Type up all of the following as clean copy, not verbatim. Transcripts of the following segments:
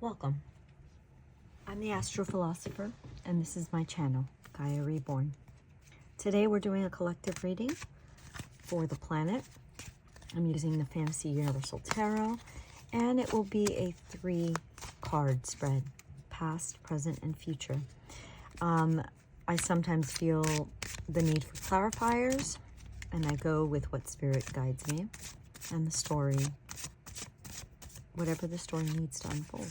Welcome. I'm the Astrophilosopher, and this is my channel, Gaia Reborn. Today we're doing a collective reading for the planet. I'm using the Fantasy Universal Tarot, and it will be a 3-card spread, past, present, and future. I sometimes feel the need for clarifiers, and I go with what Spirit guides me, and the story, whatever the story needs to unfold.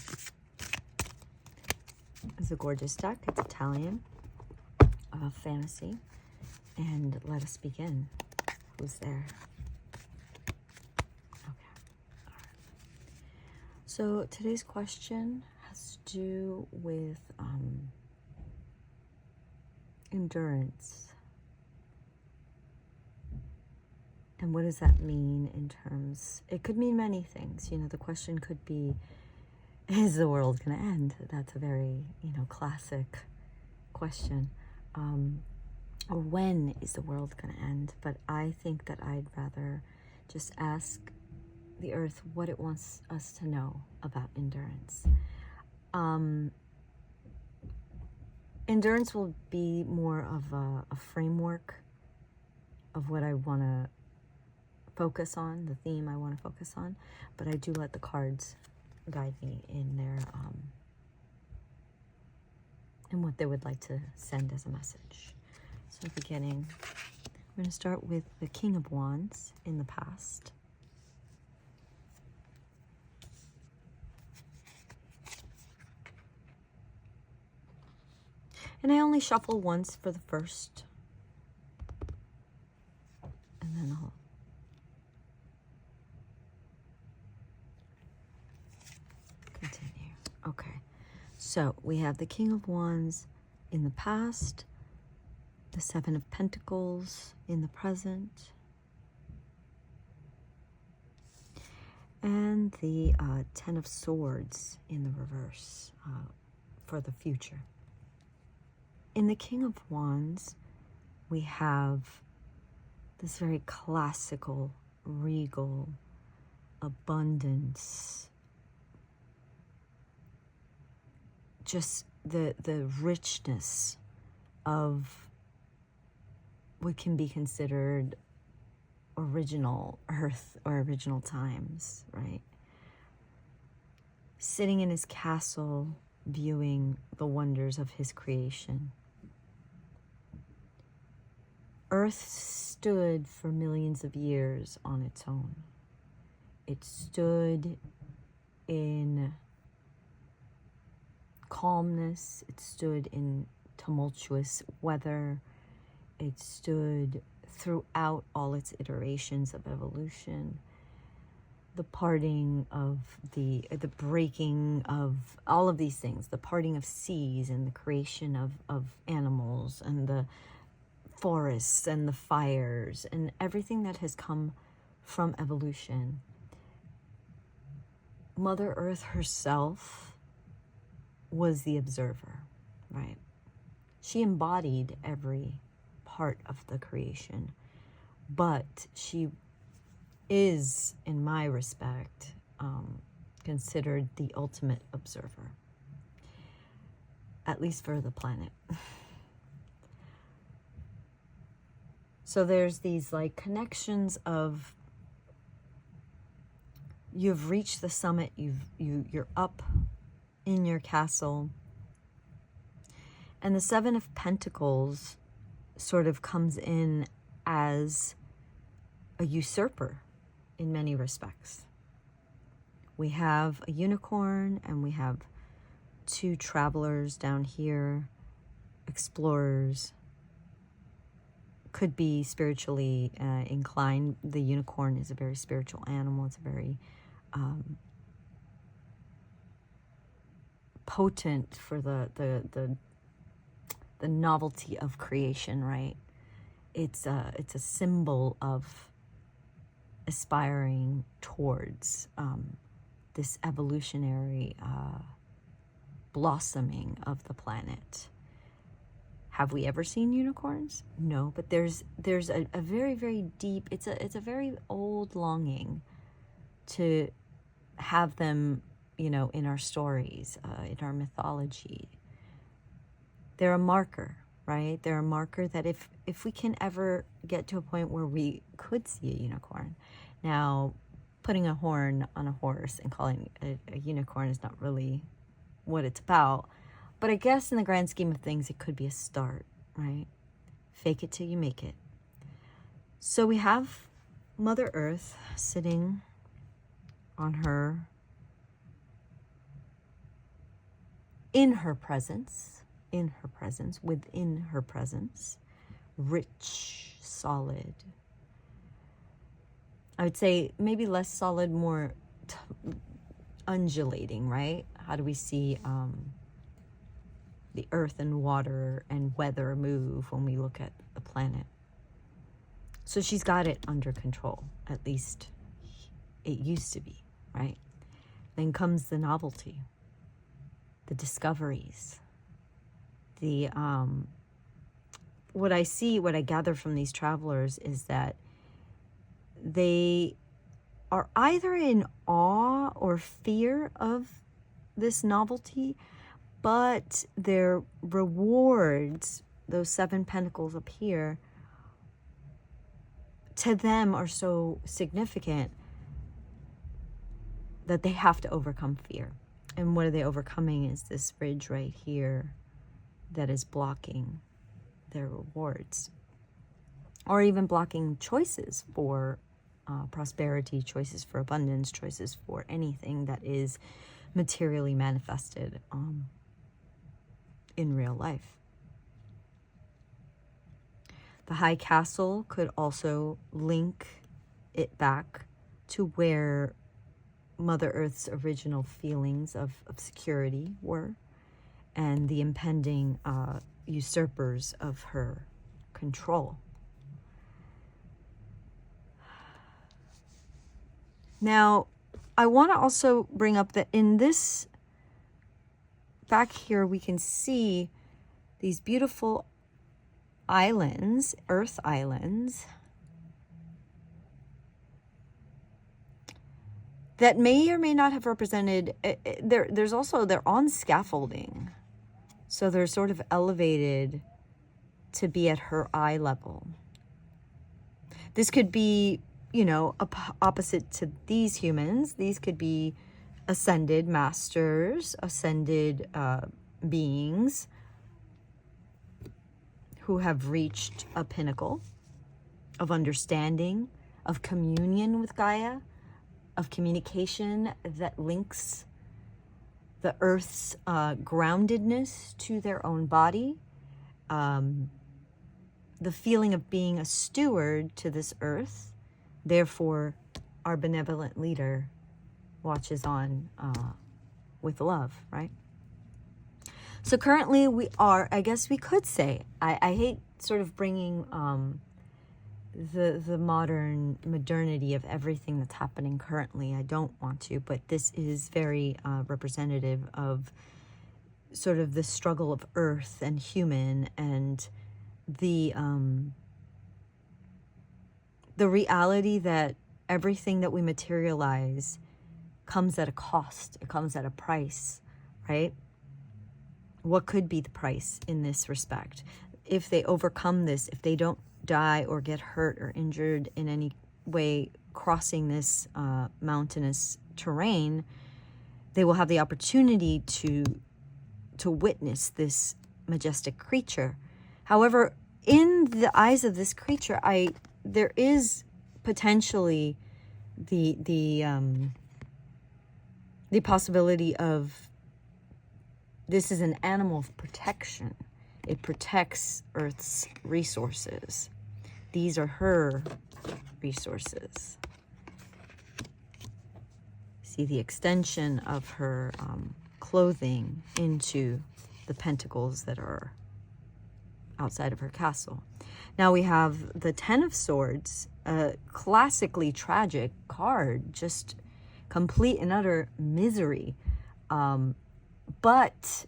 It's a gorgeous deck. It's Italian, fantasy, and let us begin. Who's there? Okay. All right. So today's question has to do with endurance. And what does that mean in terms, it could mean many things. You know, the question could be, is the world going to end? That's a very, classic question. Or when is the world going to end? But I think that I'd rather just ask the earth what it wants us to know about endurance. Endurance will be more of a framework of what I want to focus on, the theme I want to focus on, but I do let the cards guide me in their in what they would like to send as a message. So beginning, we're going to start with the King of Wands in the past. And I only shuffle once for the first, and then I'll continue. Okay, so we have the King of Wands in the past, the Seven of Pentacles in the present, and the Ten of Swords in the reverse for the future. In the King of Wands, we have this very classical, regal, abundance, just the richness of what can be considered original earth or original times, right? Sitting in his castle, viewing the wonders of his creation. Earth stood for millions of years on its own. It stood in calmness. It stood in tumultuous weather. It stood throughout all its iterations of evolution. The parting of the breaking of all of these things, the parting of seas and the creation of animals and the forests and the fires and everything that has come from evolution. Mother Earth herself was the observer, right? She embodied every part of the creation, but she is, in my respect, considered the ultimate observer, at least for the planet. So there's these like connections of you've reached the summit, you're up in your castle, and the Seven of Pentacles sort of comes in as a usurper in many respects. We have a unicorn and we have 2 travelers down here, explorers, could be spiritually inclined. The unicorn is a very spiritual animal. It's a very potent for the novelty of creation, right? It's a symbol of aspiring towards this evolutionary blossoming of the planet. Have we ever seen unicorns? No, but there's a very, very deep, it's a very old longing to have them, in our stories, in our mythology. They're a marker, right? They're a marker that if we can ever get to a point where we could see a unicorn. Now, putting a horn on a horse and calling it a unicorn is not really what it's about. But I guess in the grand scheme of things, it could be a start, right? Fake it till you make it. So we have Mother Earth sitting on her, in her presence, within her presence, rich, solid. I would say maybe less solid, more undulating, right? How do we see the earth and water and weather move when we look at the planet? So she's got it under control, at least it used to be, right? Then comes the novelty, the discoveries, the what I gather from these travelers is that they are either in awe or fear of this novelty, but their rewards, those 7 pentacles up here, to them are so significant that they have to overcome fear. And what are they overcoming is this ridge right here that is blocking their rewards, or even blocking choices for prosperity, choices for abundance, choices for anything that is materially manifested in real life. The high castle could also link it back to where Mother Earth's original feelings of security were, and the impending usurpers of her control. Now, I want to also bring up that in this, back here, we can see these beautiful islands, earth islands, that may or may not have represented, there's also, they're on scaffolding. So they're sort of elevated to be at her eye level. This could be, opposite to these humans. These could be ascended masters, ascended beings who have reached a pinnacle of understanding, of communion with Gaia, of communication that links the earth's groundedness to their own body, the feeling of being a steward to this earth. Therefore, our benevolent leader watches on with love, right? So currently we are, I guess we could say, I hate sort of bringing the modernity of everything that's happening currently. I don't want to, but this is very representative of sort of the struggle of earth and human, and the reality that everything that we materialize comes at a cost. It comes at a price, right? What could be the price in this respect? If they overcome this, if they don't die or get hurt or injured in any way crossing this mountainous terrain, they will have the opportunity to witness this majestic creature. However, in the eyes of this creature, there is potentially the possibility of, this is an animal of protection. It protects Earth's resources. These are her resources. See the extension of her clothing into the pentacles that are outside of her castle. Now we have the Ten of Swords, a classically tragic card, just complete and utter misery. But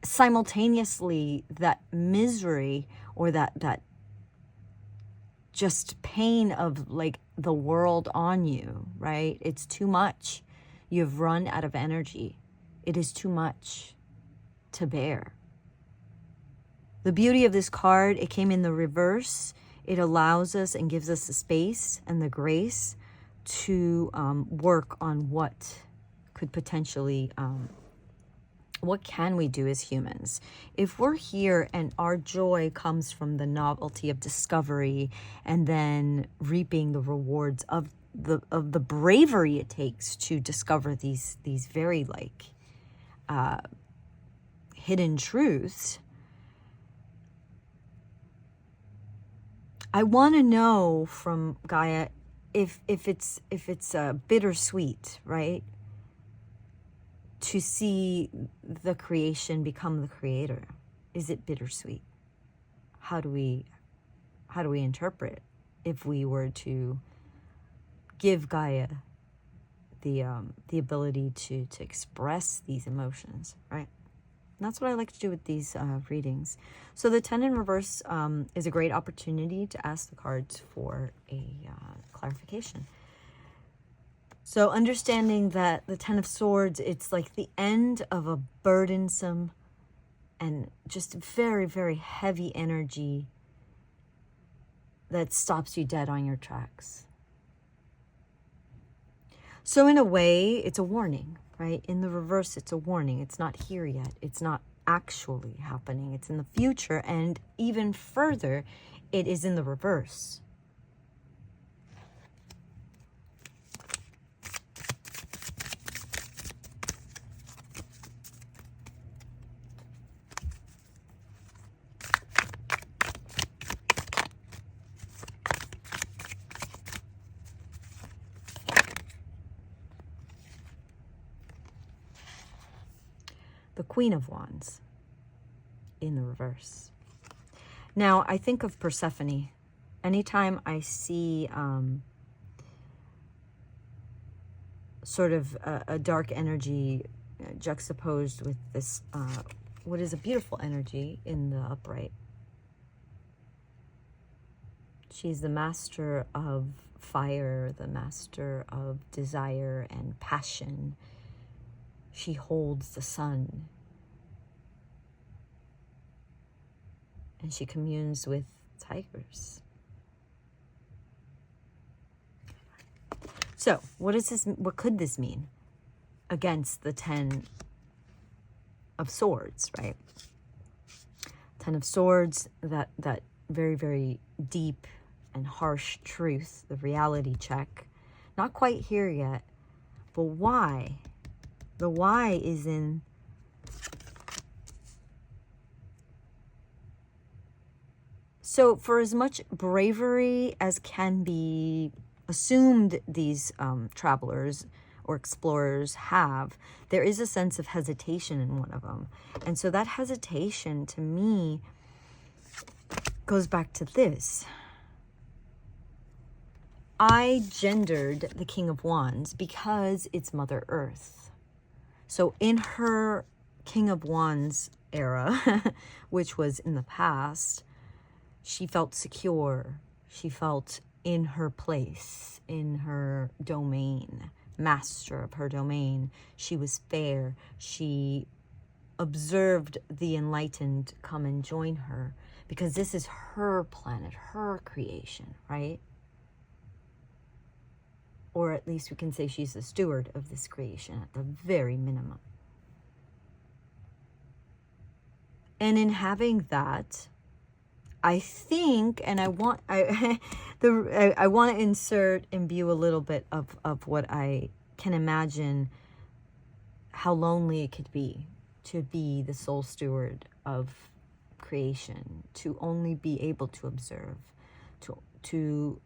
simultaneously, that misery, or that just pain of like the world on you, right? It's too much. You've run out of energy. It is too much to bear. The beauty of this card, it came in the reverse. It allows us and gives us the space and the grace to work on what could potentially, what can we do as humans? If we're here and our joy comes from the novelty of discovery and then reaping the rewards of the bravery it takes to discover these very hidden truths, I want to know from Gaia if it's bittersweet, right? To see the creation become the creator. Is it bittersweet? How do we interpret if we were to give Gaia the ability to express these emotions, right? And that's what I like to do with these readings. So the 10 in reverse is a great opportunity to ask the cards for a clarification. So understanding that the 10 of Swords, it's like the end of a burdensome and just very, very heavy energy that stops you dead on your tracks. So in a way, it's a warning, right? In the reverse, it's a warning. It's not here yet. It's not actually happening. It's in the future. And even further, it is in the reverse. The Queen of Wands in the reverse. Now, I think of Persephone. Anytime I see sort of a dark energy juxtaposed with this, what is a beautiful energy in the upright. She's the master of fire, the master of desire and passion. She holds the sun. And she communes with tigers. So, what could this mean against the 10 of Swords, right? 10 of Swords, that very, very deep and harsh truth, the reality check. Not quite here yet, but why? The why is in so for as much bravery as can be assumed these travelers or explorers have, there is a sense of hesitation in one of them. And so that hesitation to me goes back to this. I gendered the King of Wands because it's Mother Earth. So in her King of Wands era, which was in the past, she felt secure. She felt in her place, in her domain, master of her domain. She was fair. She observed the enlightened come and join her because this is her planet, her creation, right? Or at least we can say she's the steward of this creation at the very minimum. And in having that, I think, and I want to insert, imbue a little bit of what I can imagine how lonely it could be to be the sole steward of creation, to only be able to observe, to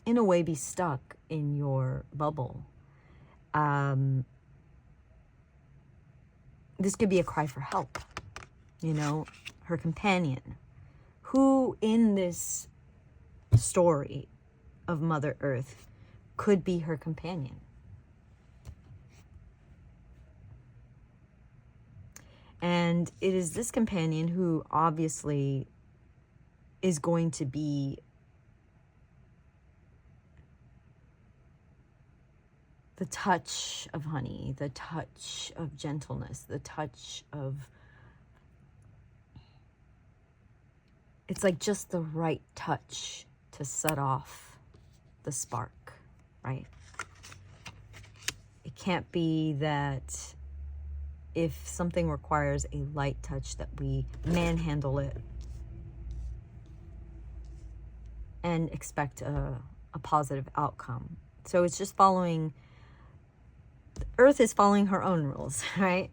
in a way be stuck in your bubble. This could be a cry for help, you know, her companion, who in this story of Mother Earth could be her companion. And it is this companion who obviously is going to be the touch of honey, the touch of gentleness, the touch of, it's like just the right touch to set off the spark, right? It can't be that if something requires a light touch that we manhandle it and expect a positive outcome. So it's just following, the earth is following her own rules, right?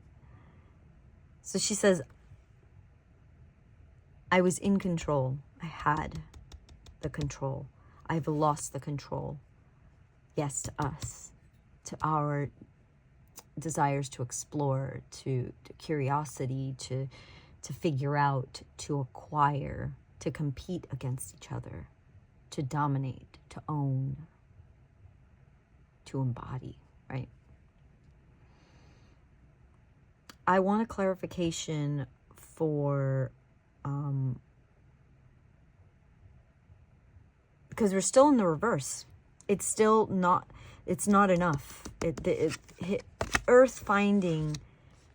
So she says, I was in control. I had the control. I've lost the control. Yes, to us, to our desires to explore, to curiosity, to figure out, to acquire, to compete against each other, to dominate, to own, to embody, right? I want a clarification for, because we're still in the reverse. It's still not, it's not enough. Earth finding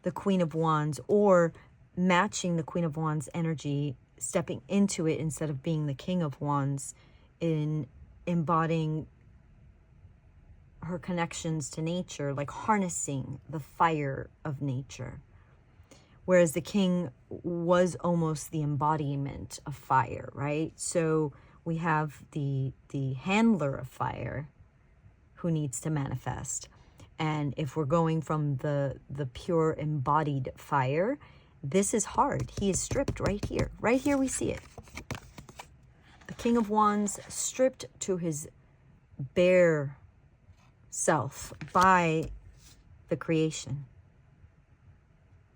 the Queen of Wands, or matching the Queen of Wands energy, stepping into it instead of being the King of Wands, in embodying her connections to nature, like harnessing the fire of nature. Whereas the king was almost the embodiment of fire, right? So we have the handler of fire who needs to manifest. And if we're going from the pure embodied fire, this is hard. He is stripped right here. Right here we see it. The King of Wands stripped to his bare self by the creation.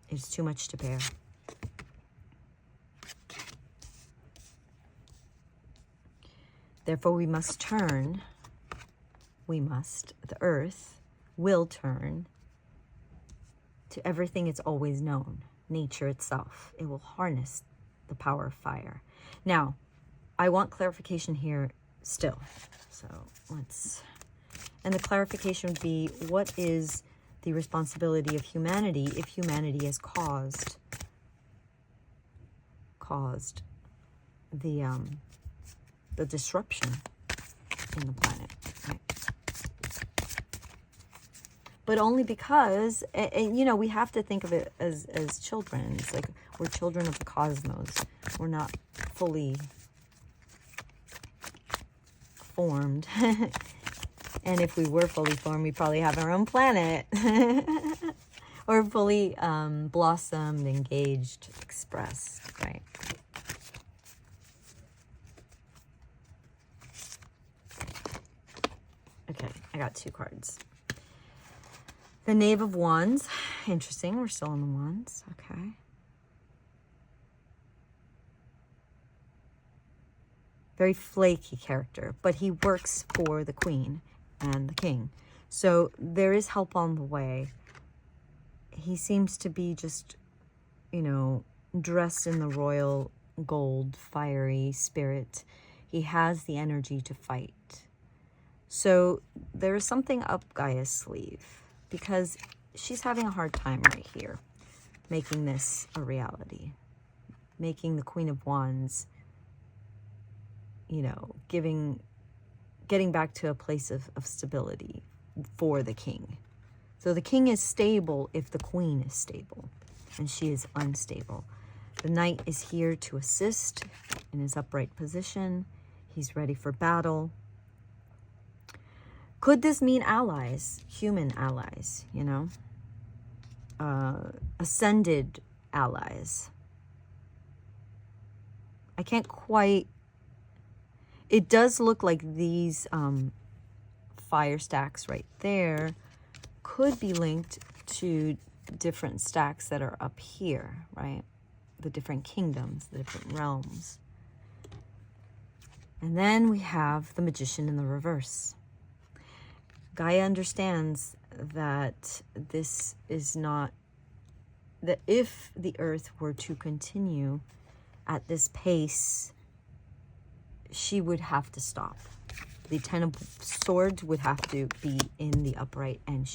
It's too much to bear. Therefore we must turn, the earth will turn to everything it's always known, nature itself. It will harness the power of fire. Now, I want clarification here still. So let's, and the clarification would be, what is the responsibility of humanity if humanity has caused the disruption in the planet, right? But only because, and you know, we have to think of it as children. It's like we're children of the cosmos. We're not fully formed. And if we were fully formed, we'd probably have our own planet. Or fully blossomed, engaged, expressed, right? Okay, I got 2 cards. The Knave of Wands. Interesting, we're still on the Wands. Okay. Very flaky character, but he works for the Queen and the King. So there is help on the way. He seems to be just, you know, dressed in the royal gold, fiery spirit. He has the energy to fight. So there is something up Gaia's sleeve, because she's having a hard time right here making this a reality. Making the Queen of Wands, you know, getting back to a place of stability for the king. So the king is stable if the queen is stable, and she is unstable. The knight is here to assist in his upright position. He's ready for battle. Could this mean allies, human allies, you know? Ascended allies. I can't quite... It does look like these fire stacks right there could be linked to different stacks that are up here, right? The different kingdoms, the different realms. And then we have the Magician in the reverse. Gaia understands that this is not, that if the earth were to continue at this pace, she would have to stop. The Ten of Swords would have to be in the upright, and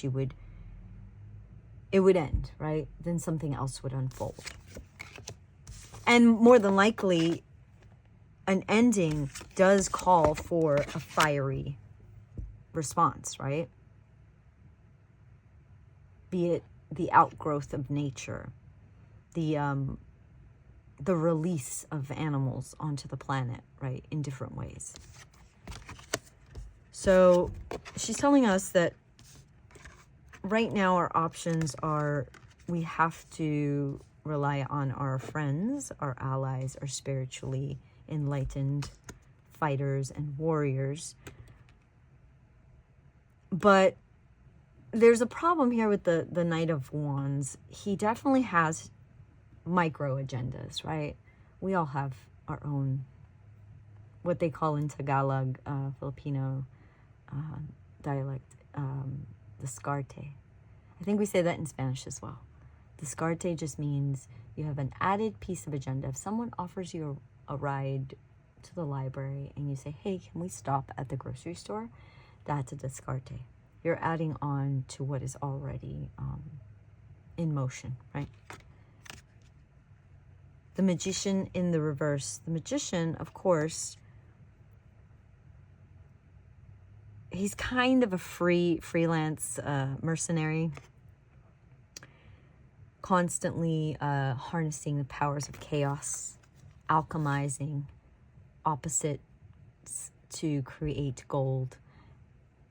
it would end, right? Then something else would unfold. And more than likely, an ending does call for a fiery response, right? Be it the outgrowth of nature, the release of animals onto the planet, right, in different ways. So she's telling us that right now our options are, we have to rely on our friends, our allies, our spiritually enlightened fighters and warriors. But there's a problem here with the Knight of Wands. He definitely has micro agendas, right? We all have our own, what they call in Tagalog, Filipino dialect, descarte. I think we say that in Spanish as well. Descarte just means you have an added piece of agenda. If someone offers you a ride to the library and you say, hey, can we stop at the grocery store? That's a descarte. You're adding on to what is already in motion, right? The Magician in the reverse. The Magician, of course, he's kind of a freelance mercenary, constantly harnessing the powers of chaos, alchemizing opposites to create gold.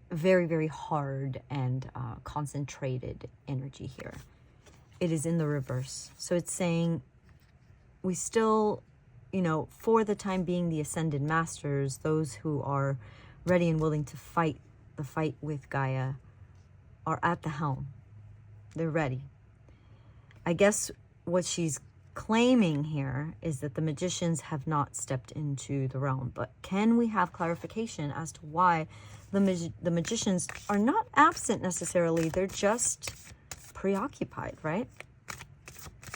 Very, very hard and concentrated energy here. It is in the reverse. So it's saying we still, for the time being, the Ascended Masters, those who are ready and willing to fight the fight with Gaia, are at the helm. They're ready. I guess what she's claiming here is that the magicians have not stepped into the realm. But can we have clarification as to why the magicians are not absent necessarily? They're just preoccupied, right?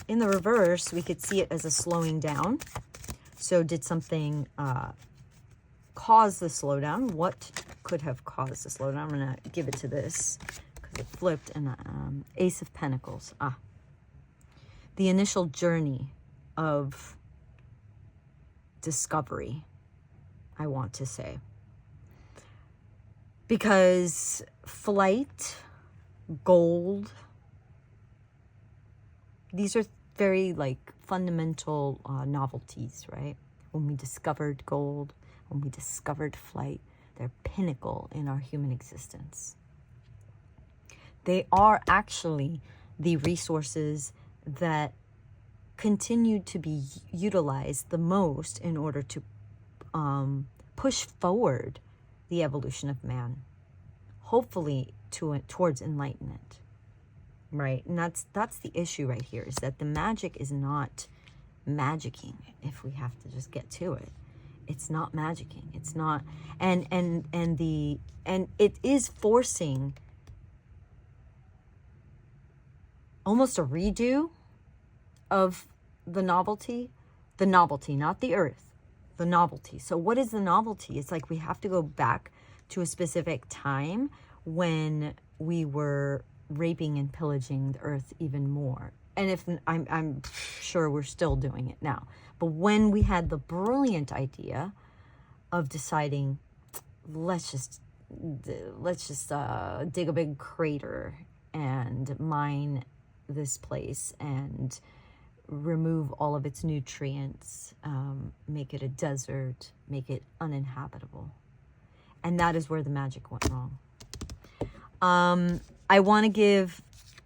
In the reverse, we could see it as a slowing down. So did something cause the slowdown? What could have caused the slowdown? I'm going to give it to this because it flipped. And Ace of Pentacles. The initial journey of discovery, I want to say. Because flight, gold, these are very fundamental novelties, right? When we discovered gold, when we discovered flight, they're pinnacle in our human existence. They are actually the resources that continue to be utilized the most in order to push forward the evolution of man, hopefully towards enlightenment, right? And that's the issue right here, is that the magic is not magicking. If we have to just get to it, it's not magicking. It's not, and it is forcing almost a redo of the novelty, not the earth, the novelty. So what is the novelty? It's like we have to go back to a specific time when we were raping and pillaging the earth even more. And if I'm sure we're still doing it now. But when we had the brilliant idea of deciding, let's just dig a big crater and mine this place and remove all of its nutrients, make it a desert, make it uninhabitable. And that is where the magic went wrong. I want to give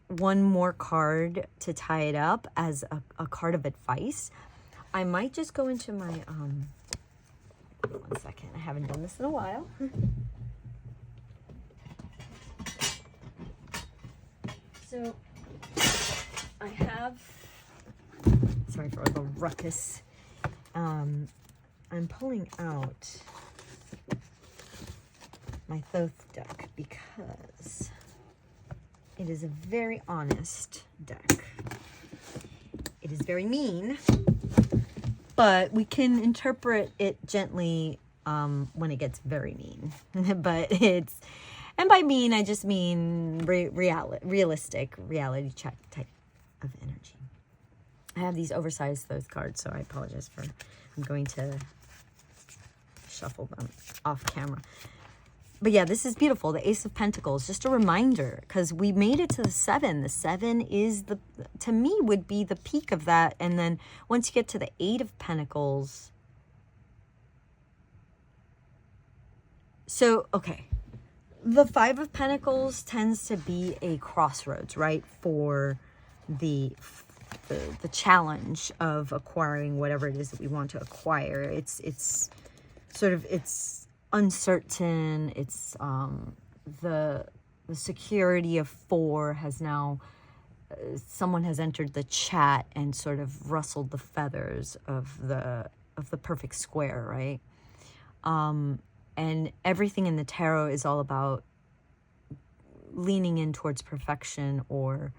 one more card to tie it up as a card of advice. I might just go into my, 1 second, I haven't done this in a while. So I have, sorry for the ruckus. I'm pulling out my Thoth deck because it is a very honest deck. It is very mean, but we can interpret it gently when it gets very mean. But it's, and by mean, I just mean realistic, reality check type of energy. I have these oversized those cards, so I apologize for, I'm going to shuffle them off camera. But yeah, this is beautiful. The Ace of Pentacles, just a reminder, because we made it to the 7. The 7 is the, to me, would be the peak of that. And then once you get to the 8 of Pentacles. So, okay. The 5 of Pentacles tends to be a crossroads, right? For the challenge of acquiring whatever it is that we want to acquire. It's sort of, it's uncertain. It's the security of 4 has now, someone has entered the chat and sort of rustled the feathers of the perfect square, right? And everything in the tarot is all about leaning in towards perfection or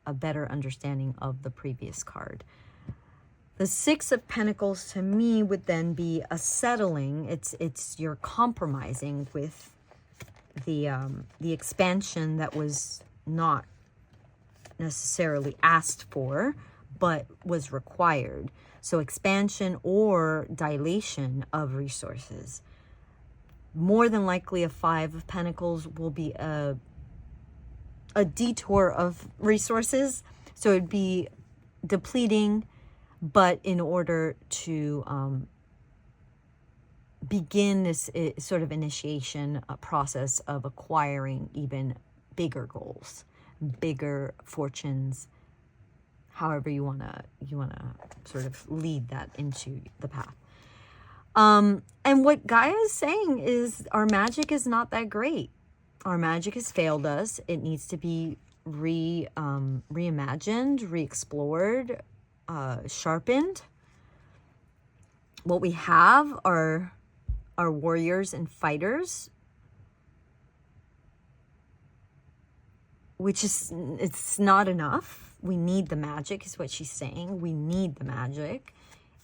a better understanding of the previous card. The 6 of Pentacles to me would then be a settling. It's you're compromising with the expansion that was not necessarily asked for, but was required. So expansion or dilation of resources. More than likely a 5 of Pentacles will be a detour of resources. So it'd be depleting, but in order to begin this sort of initiation process of acquiring even bigger goals, bigger fortunes, however you wanna sort of lead that into the path. And what Gaia is saying is our magic is not that great. Our magic has failed us. It needs to be reimagined, re-explored, sharpened. What we have are warriors and fighters, which is, it's not enough. We need the magic, is what she's saying. We need the magic.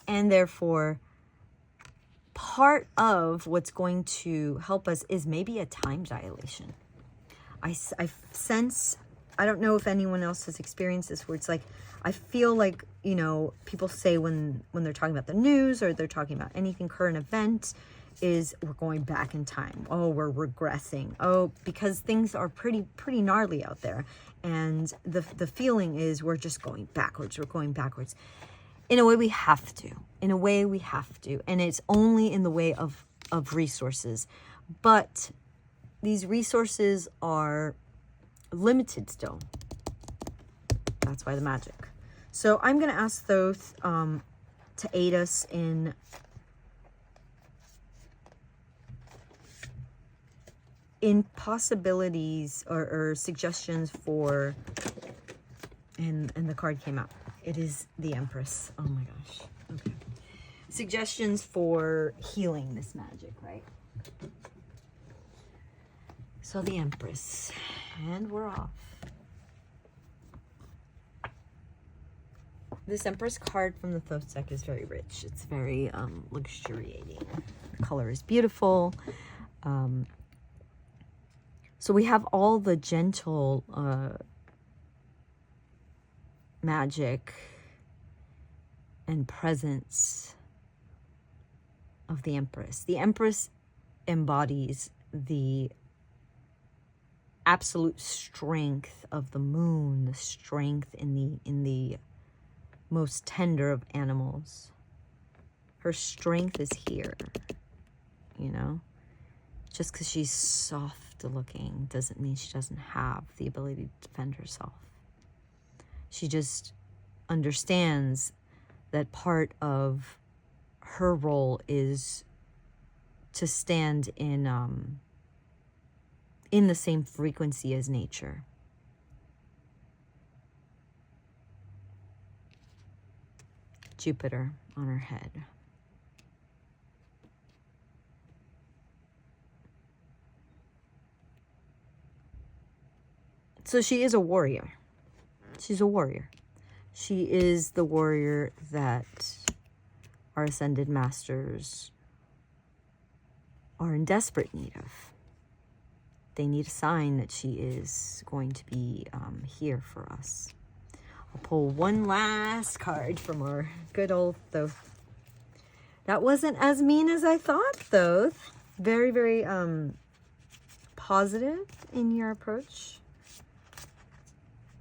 And therefore, part of what's going to help us is maybe a time dilation. I sense, I don't know if anyone else has experienced this, where it's like, I feel like, you know, people say when they're talking about the news or they're talking about anything current event, is we're going back in time. Oh, we're regressing. Oh, because things are pretty gnarly out there. And the feeling is we're just going backwards. We're going backwards. In a way, we have to. In a way, we have to. And it's only in the way of resources. But these resources are limited still. That's why the magic. So I'm going to ask Thoth to aid us in possibilities or suggestions for, and the card came out. It is the Empress. Oh my gosh. Okay. Suggestions for healing this magic, right? So the Empress. And we're off. This Empress card from the Thoth deck is very rich. It's very luxuriating. The color is beautiful. So we have all the gentle magic and presence of the Empress. The Empress embodies the absolute strength of the moon, the strength in the most tender of animals. Her strength is here, you know? Just because she's soft looking doesn't mean she doesn't have the ability to defend herself. She just understands that part of her role is to stand in the same frequency as nature. Jupiter on her head. So she is a warrior. She's a warrior. She is the warrior that our ascended masters are in desperate need of. They need a sign that she is going to be here for us. I'll pull one last card from our good old Thoth. That wasn't as mean as I thought, Thoth. Very, very positive in your approach.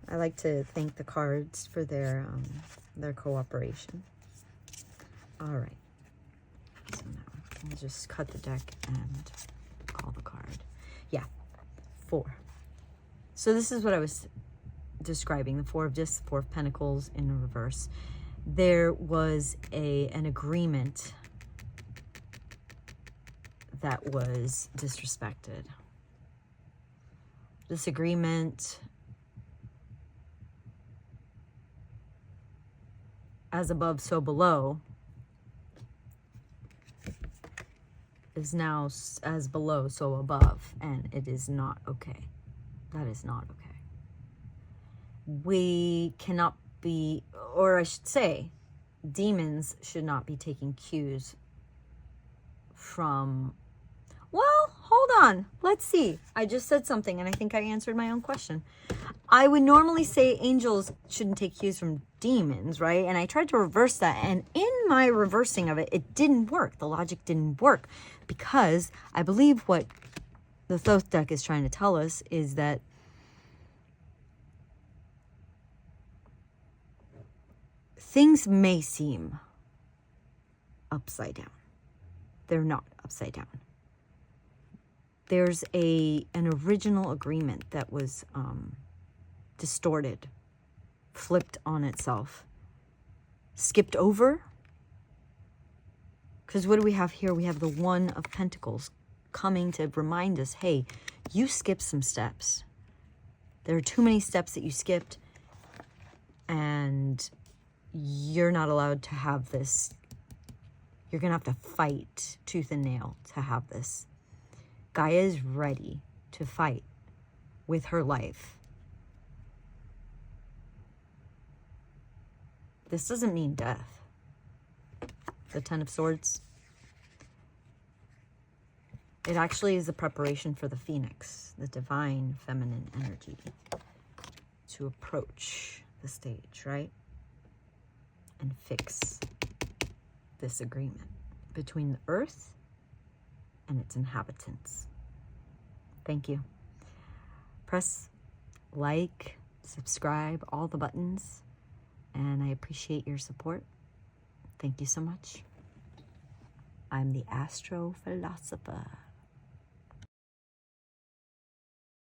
I like to thank the cards for their cooperation. All right. So now we'll just cut the deck and call the card. Yeah, 4. So this is what I was describing, the 4 of Discs, 4 of Pentacles in reverse. There was an agreement that was disrespected. This agreement, as above, so below, is now as below, so above, and it is not okay. That is not okay. We cannot be, or I should say, demons should not be taking cues from, well, hold on. Let's see. I just said something, and I think I answered my own question. I would normally say angels shouldn't take cues from demons, right? And I tried to reverse that, and in my reversing of it, it didn't work. The logic didn't work, because I believe what the Thoth deck is trying to tell us is that things may seem upside down. They're not upside down. There's an original agreement that was distorted, flipped on itself, skipped over. Because what do we have here? We have the 1 of Pentacles coming to remind us, hey, you skipped some steps. There are too many steps that you skipped, and you're not allowed to have this. You're going to have to fight tooth and nail to have this. Gaia is ready to fight with her life. This doesn't mean death. The 10 of Swords. It actually is a preparation for the Phoenix, the divine feminine energy, to approach the stage, right? And fix this agreement between the earth and its inhabitants. Thank you. Press like, subscribe, all the buttons, and I appreciate your support. Thank you so much. I'm the Astro Philosopher.